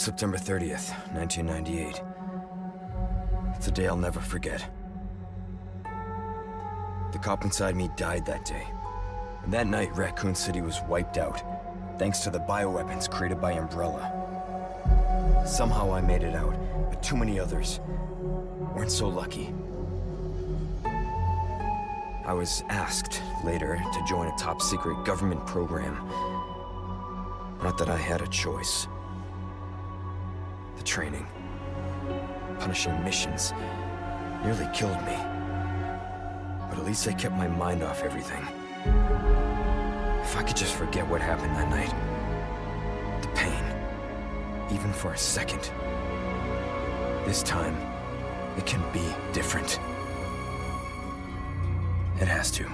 September 30th, 1998. It's a day I'll never forget. The cop inside me died that day. And that night, Raccoon City was wiped out, thanks to the bioweapons created by Umbrella. Somehow I made it out, but too many others weren't so lucky. I was asked later to join a top-secret government program. Not that I had a choice. The training, punishing missions, nearly killed me. But at least I kept my mind off everything. If I could just forget what happened that night, the pain, even for a second. This time, it can be different. It has to.